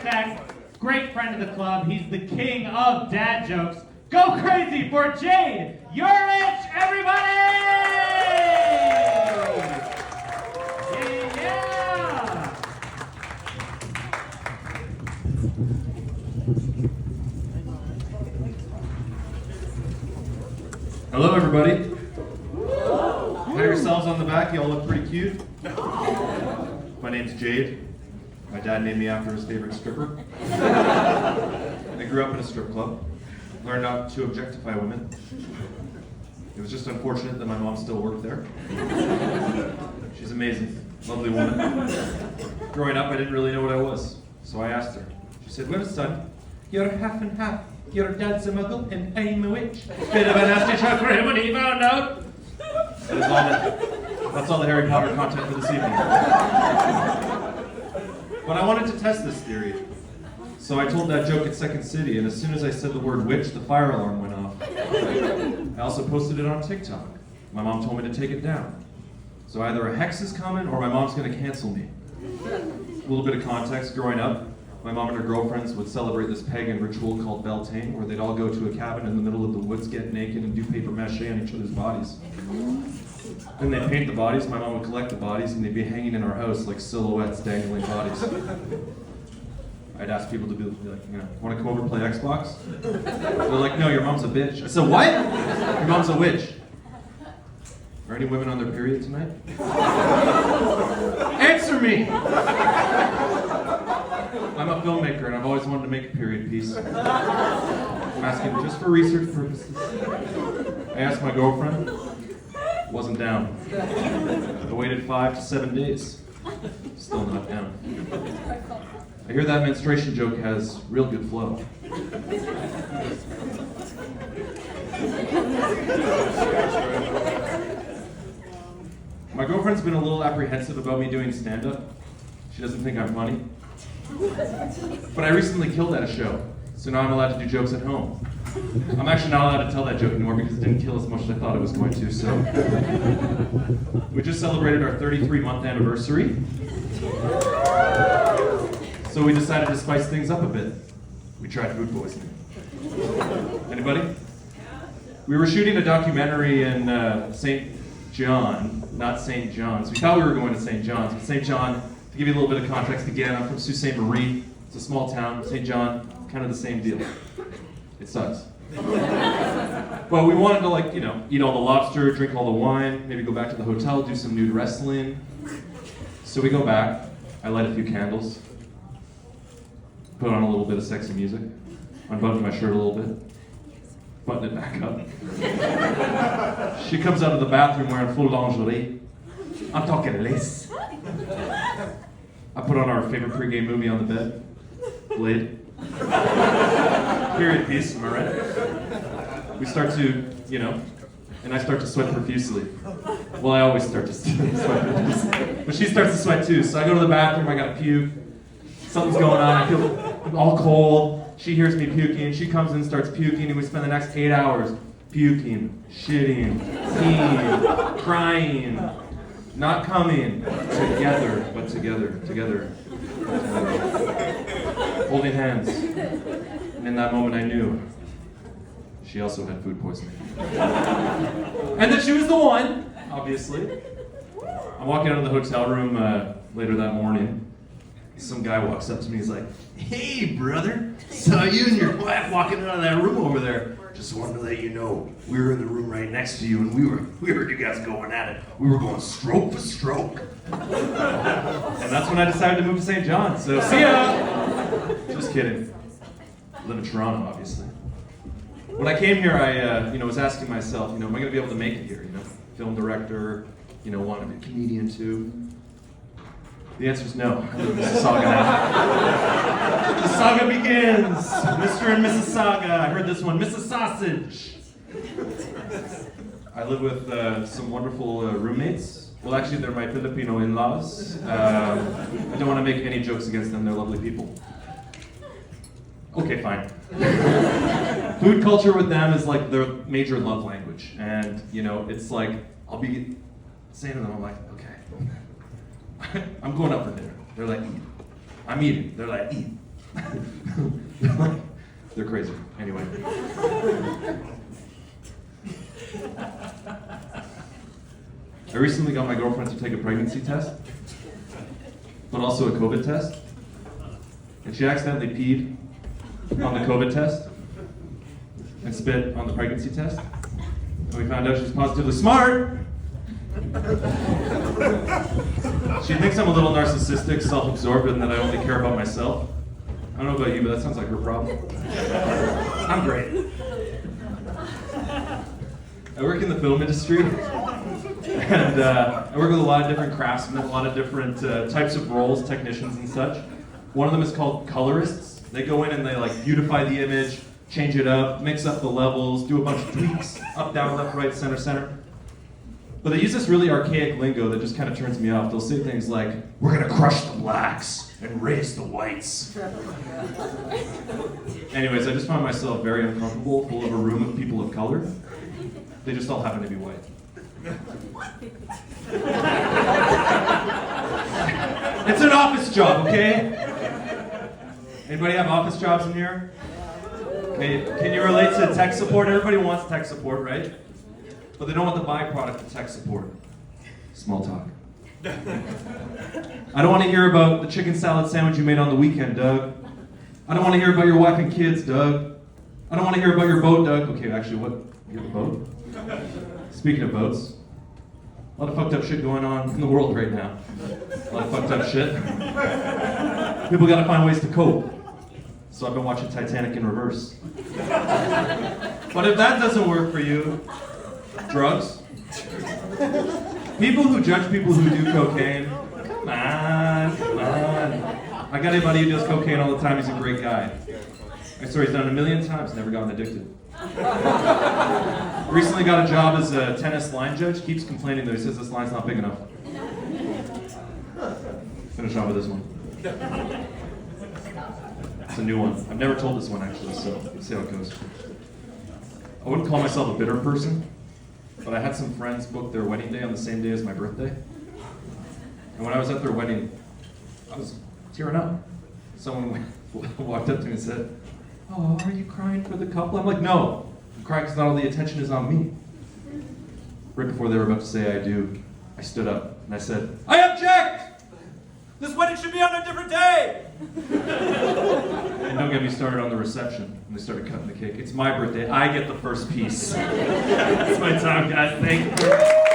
architect, great friend of the club. He's the king of dad jokes. Go crazy for Jade Yurich, everybody! Yeah! Hello, everybody. Pat yourselves on the back. You all look pretty cute. My name's Jade. My dad named me after his favorite stripper. I grew up in a strip club. Learned not to objectify women. It was just unfortunate that my mom still worked there. She's amazing. Lovely woman. Growing up, I didn't really know what I was. So I asked her. She said, "Well, son, you're half and half. Your dad's a muggle and I'm a witch." Bit of a nasty shock for him when he found out. That's all the Harry Potter content for this evening. But I wanted to test this theory. So I told that joke at Second City, and as soon as I said the word witch, the fire alarm went off. I also posted it on TikTok. My mom told me to take it down. So either a hex is coming or my mom's gonna cancel me. A little bit of context, growing up, my mom and her girlfriends would celebrate this pagan ritual called Beltane, where they'd all go to a cabin in the middle of the woods, get naked, and do paper mache on each other's bodies. Then they'd paint the bodies, my mom would collect the bodies, and they'd be hanging in our house like silhouettes, dangling bodies. I'd ask people to be like, want to come over and play Xbox? They're like, "No, your mom's a bitch." I said, "What?" "Your mom's a witch." Are any women on their period tonight? Answer me! I'm a filmmaker and I've always wanted to make a period piece. I'm asking just for research purposes. I asked my girlfriend, wasn't down. I waited 5 to 7 days, still not down. I hear that menstruation joke has real good flow. My girlfriend's been a little apprehensive about me doing stand-up. She doesn't think I'm funny. But I recently killed at a show, so now I'm allowed to do jokes at home. I'm actually not allowed to tell that joke anymore because it didn't kill as much as I thought it was going to, so. We just celebrated our 33-month anniversary. So we decided to spice things up a bit. We tried food poisoning. Anybody? We were shooting a documentary in St. John, not St. John's. We thought we were going to St. John's, but St. John, to give you a little bit of context again, I'm from Sault Ste. Marie. It's a small town. St. John, kind of the same deal. It sucks. But we wanted to, eat all the lobster, drink all the wine, maybe go back to the hotel, do some nude wrestling. So we go back. I light a few candles. Put on a little bit of sexy music. Unbutton my shirt a little bit. Button it back up. She comes out of the bathroom wearing full lingerie. I'm talking lace. I put on our favorite pregame movie on the bed. Blade. Period piece, am I right? We start to, and I start to sweat profusely. Well, I always start to sweat profusely. But she starts to sweat too, so I go to the bathroom, I gotta puke. Something's going on, I feel all cold. She hears me puking, she comes in and starts puking, and we spend the next 8 hours puking, shitting, peeing, crying, not coming, together, but together. Holding hands. And in that moment I knew she also had food poisoning. And that she was the one, obviously. I'm walking out of the hotel room later that morning. Some guy walks up to me, he's like, "Hey, brother, saw you and your wife walking out of that room over there. Just wanted to let you know, we were in the room right next to you and we heard you guys going at it. We were going stroke for stroke." And that's when I decided to move to St. John, so see ya! Just kidding. I live in Toronto, obviously. When I came here, I was asking myself, am I going to be able to make it here? Film director, want to be a comedian too. The answer is no. I live in Mississauga now. The saga begins. Mr. and Mrs. Saga. I heard this one. Mrs. Sausage. I live with some wonderful roommates. Well, actually, they're my Filipino in-laws. I don't want to make any jokes against them. They're lovely people. Okay, fine. Food culture with them is like their major love language. And, it's like, I'll be saying to them, I'm like, okay, I'm going out for dinner. They're like, eat. I'm eating. They're like, eat. They're crazy. Anyway. I recently got my girlfriend to take a pregnancy test, but also a COVID test. And she accidentally peed on the COVID test and spit on the pregnancy test. And we found out she's positively smart. She thinks I'm a little narcissistic, self-absorbed, and that I only care about myself. I don't know about you, but that sounds like her problem. I'm great. I work in the film industry, and I work with a lot of different craftsmen, a lot of different types of roles, technicians and such. One of them is called colorists. They go in and they like beautify the image, change it up, mix up the levels, do a bunch of tweaks, up, down, left, right, center, center. But they use this really archaic lingo that just kind of turns me off. They'll say things like, "We're gonna crush the blacks and raise the whites." Anyways, I just found myself very uncomfortable, full of a room of people of color. They just all happen to be white. It's an office job, okay? Anybody have office jobs in here? Okay, can you relate to tech support? Everybody wants tech support, right? But they don't want the byproduct of tech support. Small talk. I don't want to hear about the chicken salad sandwich you made on the weekend, Doug. I don't want to hear about your wife and kids, Doug. I don't want to hear about your boat, Doug. Okay, actually, what? You have a boat? Speaking of boats, a lot of fucked up shit going on in the world right now. A lot of fucked up shit. People gotta find ways to cope. So I've been watching Titanic in reverse. But if that doesn't work for you, drugs. People who judge people who do cocaine, come on, come on. I got a buddy who does cocaine all the time, he's a great guy. I swear he's done it 1,000,000 times, never gotten addicted. Recently got a job as a tennis line judge, keeps complaining that he says this line's not big enough. Finish off with this one. It's a new one. I've never told this one actually, so let's see how it goes. I wouldn't call myself a bitter person, but I had some friends book their wedding day on the same day as my birthday. And when I was at their wedding, I was tearing up. Someone walked up to me and said, "Oh, are you crying for the couple?" I'm like, "No, I'm crying because not all the attention is on me." Right before they were about to say "I do," I stood up and I said, "I object! This wedding should be on a different day!" And don't get me started on the reception. And they started cutting the cake. It's my birthday. I get the first piece. That's my time, guys. Thank you.